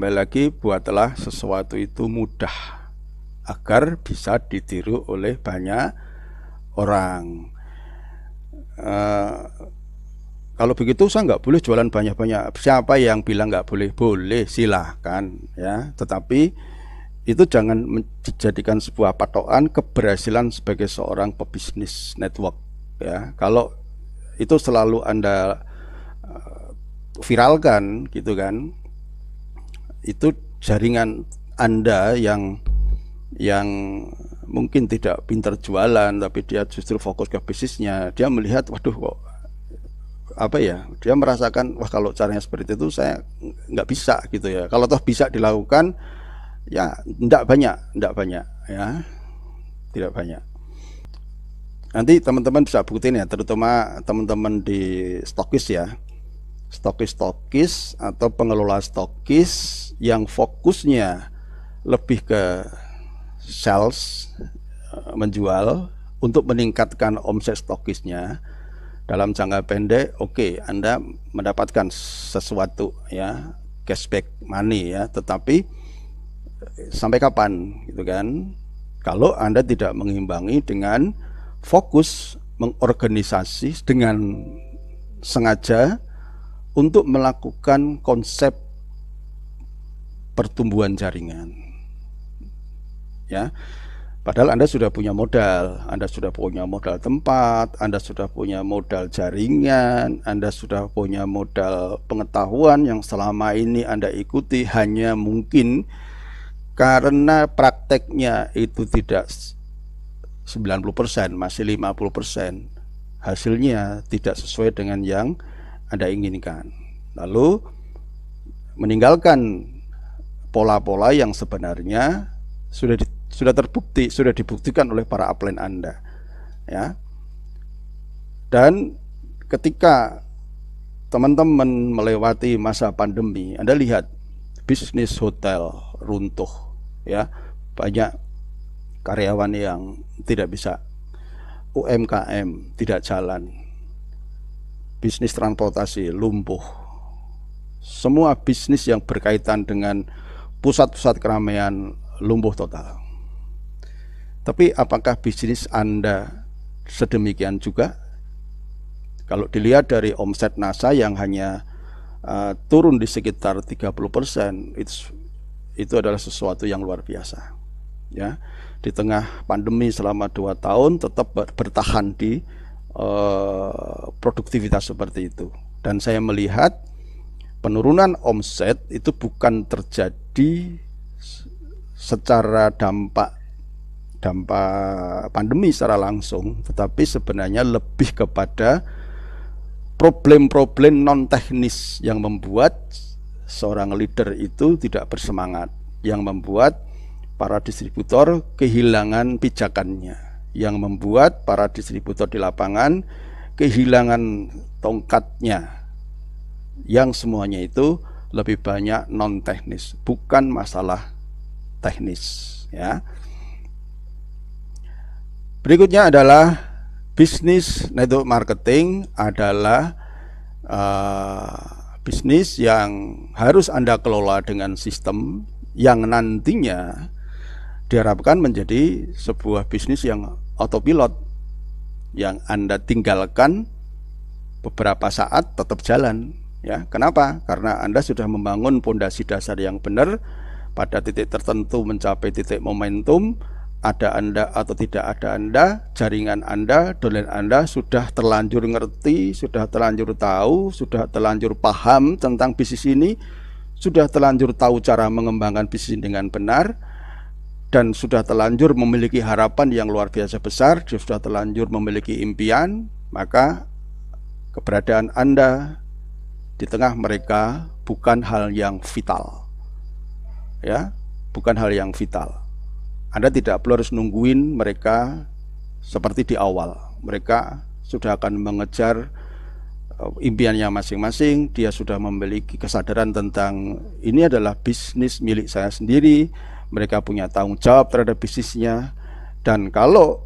kembali lagi, buatlah sesuatu itu mudah agar bisa ditiru oleh banyak orang. Kalau begitu saya nggak boleh jualan banyak-banyak. Siapa yang bilang nggak boleh? Boleh, silahkan ya. Tetapi itu jangan dijadikan sebuah patokan keberhasilan sebagai seorang pebisnis network ya. Kalau itu selalu Anda viralkan gitu kan, itu jaringan Anda yang mungkin tidak pintar jualan, tapi dia justru fokus ke bisnisnya. Dia melihat, waduh kok apa ya, dia merasakan, wah kalau caranya seperti itu saya nggak bisa gitu ya. Kalau toh bisa dilakukan, ya tidak banyak ya, tidak banyak. Nanti teman-teman bisa buktiin ya, terutama teman-teman di stokis ya, stokis atau pengelola stokis yang fokusnya lebih ke sales, menjual untuk meningkatkan omset stokisnya dalam jangka pendek. Oke, Anda mendapatkan sesuatu ya, cashback money ya, tetapi sampai kapan gitu kan, kalau Anda tidak mengimbangi dengan fokus mengorganisasi dengan sengaja untuk melakukan konsep pertumbuhan jaringan ya. Padahal Anda sudah punya modal, Anda sudah punya modal tempat, Anda sudah punya modal jaringan, Anda sudah punya modal pengetahuan yang selama ini Anda ikuti, hanya mungkin karena prakteknya itu tidak 90%, masih 50%, hasilnya tidak sesuai dengan yang Anda inginkan. Lalu meninggalkan pola-pola yang sebenarnya sudah terbukti, sudah dibuktikan oleh para upline Anda ya. Dan ketika teman-teman melewati masa pandemi, Anda lihat bisnis hotel runtuh ya, banyak karyawan yang tidak bisa, UMKM tidak jalan, bisnis transportasi lumpuh, semua bisnis yang berkaitan dengan pusat-pusat keramaian lumpuh total. Tapi apakah bisnis Anda sedemikian juga? Kalau dilihat dari omset NASA yang hanya turun di sekitar 30%, itu adalah sesuatu yang luar biasa ya. Di tengah pandemi selama 2 tahun tetap bertahan di produktivitas seperti itu. Dan saya melihat penurunan omset itu bukan terjadi secara dampak pandemi secara langsung, tetapi sebenarnya lebih kepada problem-problem non teknis yang membuat seorang leader itu tidak bersemangat, yang membuat para distributor kehilangan pijakannya, yang membuat para distributor di lapangan kehilangan tongkatnya, yang semuanya itu lebih banyak non teknis, bukan masalah teknis ya. Berikutnya adalah bisnis network marketing, adalah bisnis yang harus Anda kelola dengan sistem yang nantinya diharapkan menjadi sebuah bisnis yang autopilot, yang Anda tinggalkan beberapa saat tetap jalan ya. Kenapa? Karena Anda sudah membangun pondasi dasar yang benar. Pada titik tertentu mencapai titik momentum, ada Anda atau tidak ada Anda, jaringan Anda, domain Anda sudah terlanjur ngerti, sudah terlanjur tahu, sudah terlanjur paham tentang bisnis ini, sudah terlanjur tahu cara mengembangkan bisnis dengan benar, dan sudah terlanjur memiliki harapan yang luar biasa besar, sudah terlanjur memiliki impian. Maka keberadaan Anda di tengah mereka bukan hal yang vital ya, bukan hal yang vital. Anda tidak perlu harus nungguin mereka seperti di awal. Mereka sudah akan mengejar impiannya masing-masing. Dia sudah memiliki kesadaran tentang ini adalah bisnis milik saya sendiri. Mereka punya tanggung jawab terhadap bisnisnya. Dan kalau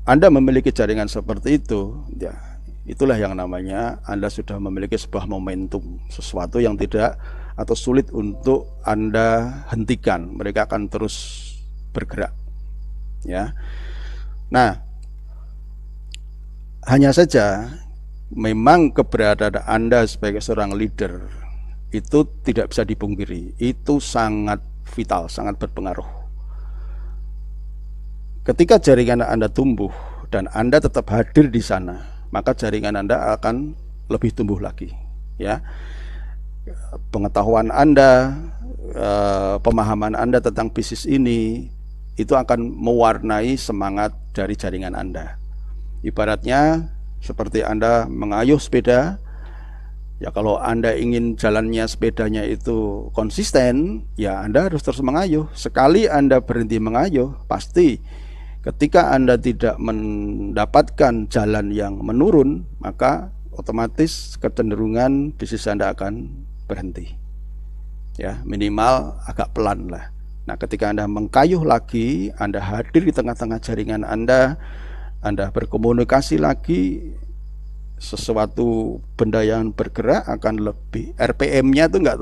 Anda memiliki jaringan seperti itu, ya itulah yang namanya Anda sudah memiliki sebuah momentum, sesuatu yang tidak atau sulit untuk Anda hentikan. Mereka akan terus bergerak, ya. Nah, hanya saja memang keberadaan Anda sebagai seorang leader itu tidak bisa dipungkiri, itu sangat vital, sangat berpengaruh. Ketika jaringan Anda tumbuh dan Anda tetap hadir di sana, maka jaringan Anda akan lebih tumbuh lagi, ya. Pengetahuan Anda, pemahaman Anda tentang bisnis ini itu akan mewarnai semangat dari jaringan Anda. Ibaratnya seperti Anda mengayuh sepeda, ya kalau Anda ingin jalannya sepedanya itu konsisten, ya Anda harus terus mengayuh. Sekali Anda berhenti mengayuh, pasti ketika Anda tidak mendapatkan jalan yang menurun, maka otomatis kecenderungan bisnis Anda akan berhenti, ya, minimal agak pelan lah. Nah, ketika Anda mengayuh lagi, Anda hadir di tengah-tengah jaringan Anda berkomunikasi lagi, sesuatu benda yang bergerak akan lebih, RPM-nya itu nggak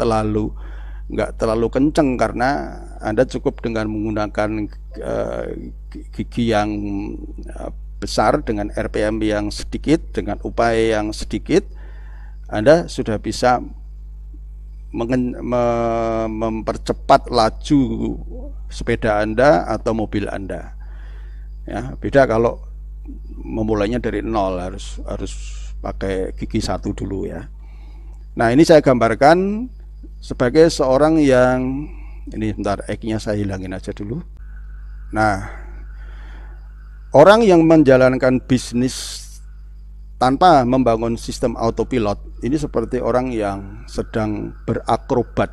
terlalu kenceng, karena Anda cukup dengan menggunakan gigi yang besar dengan RPM yang sedikit, dengan upaya yang sedikit, Anda sudah bisa mempercepat laju sepeda Anda atau mobil Anda, ya. Beda kalau memulainya dari nol, harus pakai gigi satu dulu, ya. Nah, ini saya gambarkan sebagai seorang yang, ini bentar, X-nya saya hilangin aja dulu. Nah, orang yang menjalankan bisnis tanpa membangun sistem autopilot ini seperti orang yang sedang berakrobat,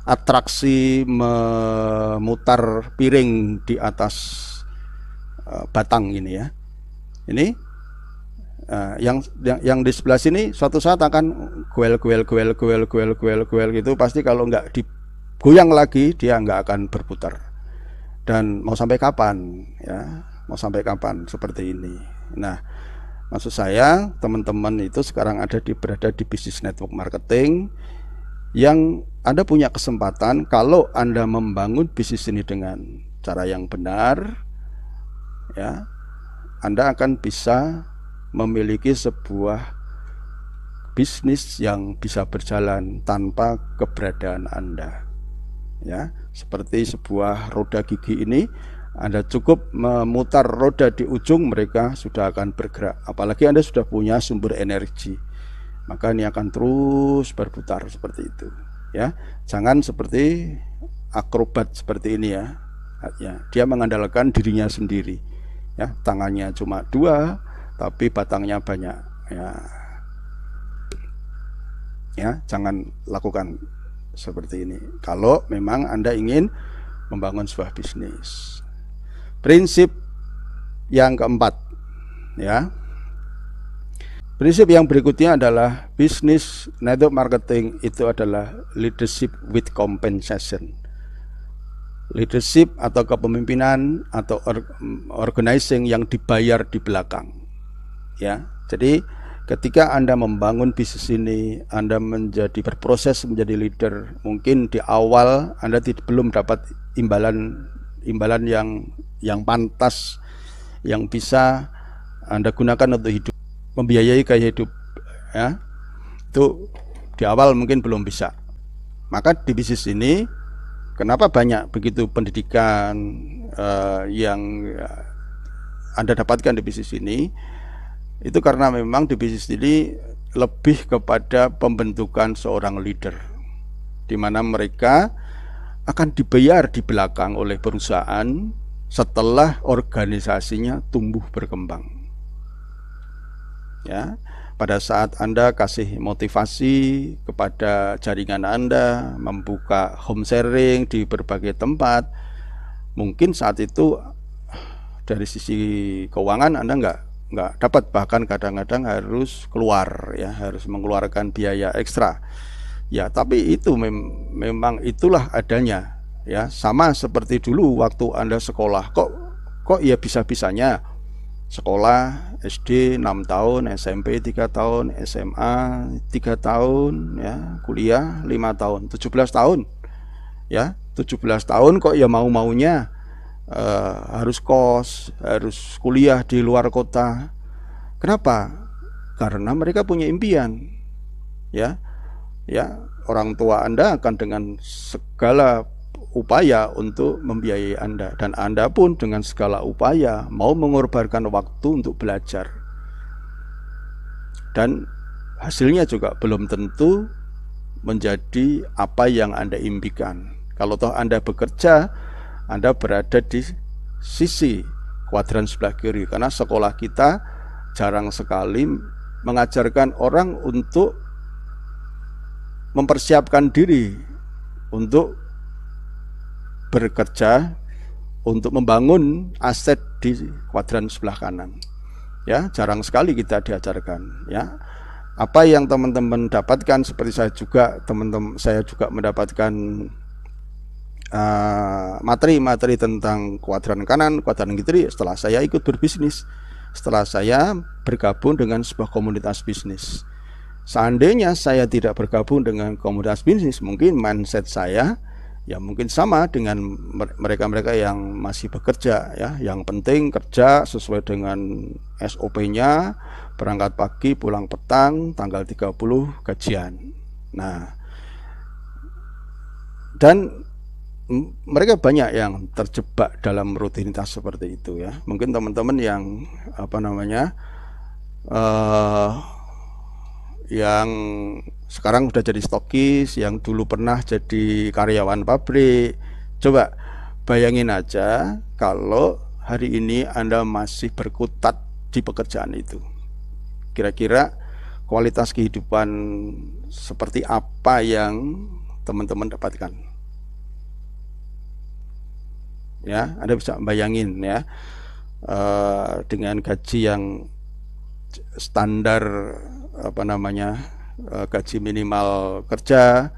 beratraksi memutar piring di atas batang ini, ya. Ini yang di sebelah sini suatu saat akan goel gitu, pasti kalau nggak digoyang lagi dia nggak akan berputar. Dan mau sampai kapan, ya? Mau sampai kapan seperti ini? Nah, maksud saya teman-teman itu sekarang berada di bisnis network marketing yang Anda punya kesempatan, kalau Anda membangun bisnis ini dengan cara yang benar, ya, Anda akan bisa memiliki sebuah bisnis yang bisa berjalan tanpa keberadaan Anda, ya. Seperti sebuah roda gigi ini, Anda cukup memutar roda di ujung, mereka sudah akan bergerak. Apalagi Anda sudah punya sumber energi, maka ini akan terus berputar seperti itu, ya. Jangan seperti akrobat seperti ini, ya. Dia mengandalkan dirinya sendiri, ya. Tangannya cuma dua, tapi batangnya banyak, ya. Jangan lakukan seperti ini kalau memang Anda ingin membangun sebuah bisnis. Prinsip yang keempat, ya. Prinsip yang berikutnya adalah bisnis network marketing itu adalah leadership with compensation. Leadership atau kepemimpinan atau organizing yang dibayar di belakang, ya. Jadi ketika Anda membangun bisnis ini, Anda berproses menjadi leader, mungkin di awal Anda belum dapat imbalan yang pantas, yang bisa Anda gunakan untuk hidup, membiayai gaya hidup, ya. Itu di awal mungkin belum bisa. Maka di bisnis ini, kenapa banyak begitu pendidikan yang Anda dapatkan di bisnis ini? Itu karena memang di bisnis ini lebih kepada pembentukan seorang leader, di mana mereka akan dibayar di belakang oleh perusahaan setelah organisasinya tumbuh berkembang, ya. Pada saat Anda kasih motivasi kepada jaringan Anda, membuka home sharing di berbagai tempat, mungkin saat itu dari sisi keuangan Anda nggak dapat, bahkan kadang-kadang harus keluar, ya, harus mengeluarkan biaya ekstra, ya. Tapi itu memang itulah adanya, ya. Sama seperti dulu waktu Anda sekolah, kok ya bisa-bisanya sekolah SD 6 tahun, SMP 3 tahun, SMA 3 tahun, ya, kuliah 5 tahun, 17 tahun. Ya, 17 tahun kok ya mau-maunya harus kos, harus kuliah di luar kota. Kenapa? Karena mereka punya impian. Ya. Ya, orang tua Anda akan dengan segala upaya untuk membiayai Anda, dan Anda pun dengan segala upaya mau mengorbankan waktu untuk belajar, dan hasilnya juga belum tentu menjadi apa yang Anda impikan. Kalau toh Anda bekerja, Anda berada di sisi kuadran sebelah kiri, karena sekolah kita jarang sekali mengajarkan orang untuk mempersiapkan diri untuk bekerja, untuk membangun aset di kuadran sebelah kanan. Ya, jarang sekali kita diajarkan. Ya, apa yang teman-teman dapatkan, seperti saya juga mendapatkan materi-materi tentang kuadran kanan, kuadran kiri setelah saya ikut berbisnis, setelah saya bergabung dengan sebuah komunitas bisnis. Seandainya saya tidak bergabung dengan komunitas bisnis, mungkin mindset saya ya mungkin sama dengan mereka-mereka yang masih bekerja, ya. Yang penting kerja sesuai dengan SOP-nya, berangkat pagi, pulang petang, tanggal 30 gajian. Nah, dan mereka banyak yang terjebak dalam rutinitas seperti itu, ya. Mungkin teman-teman yang yang sekarang sudah jadi stokis, yang dulu pernah jadi karyawan pabrik, coba bayangin aja kalau hari ini Anda masih berkutat di pekerjaan itu. Kira-kira kualitas kehidupan seperti apa yang teman-teman dapatkan? Ya, Anda bisa bayangin, ya, dengan gaji yang standar, gaji minimal kerja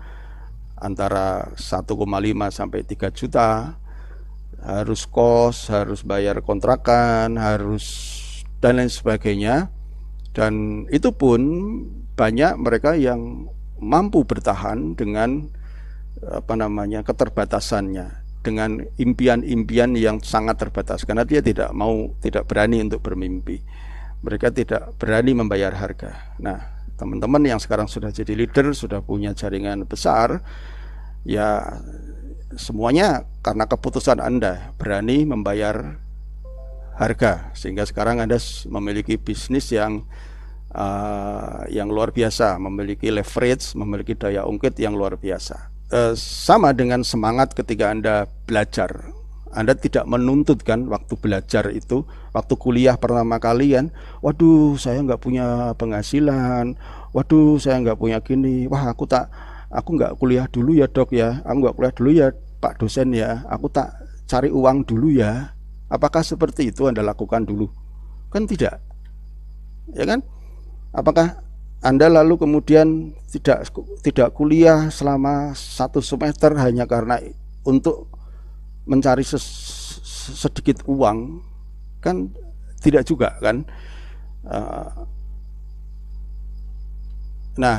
antara 1,5 sampai 3 juta, harus kos, harus bayar kontrakan, harus dan lain sebagainya. Dan itu pun banyak mereka yang mampu bertahan dengan keterbatasannya, dengan impian-impian yang sangat terbatas, karena dia tidak berani untuk bermimpi. Mereka tidak berani membayar harga. Nah, teman-teman yang sekarang sudah jadi leader, sudah punya jaringan besar, ya semuanya karena keputusan Anda berani membayar harga, sehingga sekarang Anda memiliki bisnis yang luar biasa, memiliki leverage, memiliki daya ungkit yang luar biasa. Sama dengan semangat ketika Anda belajar. Anda tidak menuntut kan waktu belajar itu, waktu kuliah pertama kali kan, waduh saya nggak punya penghasilan, waduh saya nggak punya gini, wah aku nggak kuliah dulu ya dok ya, aku nggak kuliah dulu ya pak dosen ya, aku tak cari uang dulu ya. Apakah seperti itu Anda lakukan dulu? Kan tidak, ya kan? Apakah Anda lalu kemudian tidak kuliah selama 1 semester hanya karena untuk mencari sedikit uang? Kan tidak juga kan. Nah,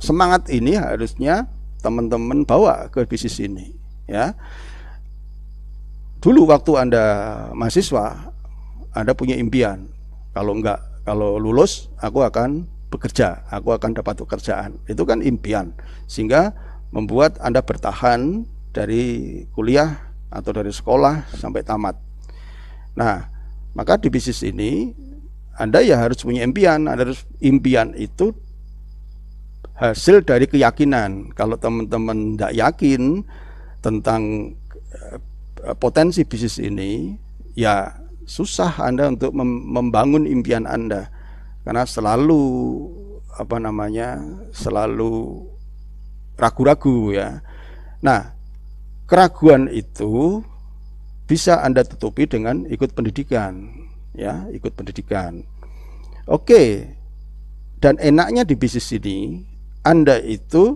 semangat ini harusnya teman-teman bawa ke bisnis ini, ya. Dulu waktu Anda mahasiswa, Anda punya impian, kalau lulus aku akan bekerja, aku akan dapat pekerjaan. Itu kan impian, sehingga membuat Anda bertahan dari kuliah atau dari sekolah sampai tamat. Nah, maka di bisnis ini Anda ya harus punya impian. Impian itu hasil dari keyakinan. Kalau teman-teman tidak yakin tentang potensi bisnis ini, ya susah Anda untuk membangun impian Anda, karena selalu selalu ragu-ragu, ya. Nah, keraguan itu bisa Anda tutupi dengan ikut pendidikan, ya, ikut pendidikan. Oke. Dan enaknya di bisnis ini, Anda itu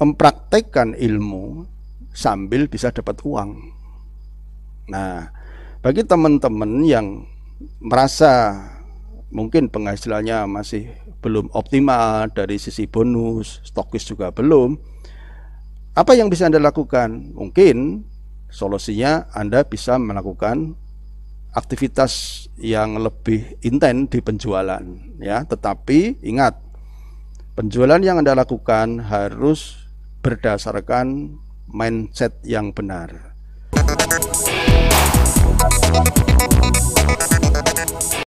mempraktekkan ilmu sambil bisa dapat uang. Nah, bagi teman-teman yang merasa mungkin penghasilannya masih belum optimal dari sisi bonus, stokis juga belum, apa yang bisa Anda lakukan? Mungkin solusinya Anda bisa melakukan aktivitas yang lebih intens di penjualan, ya. Tetapi ingat, penjualan yang Anda lakukan harus berdasarkan mindset yang benar.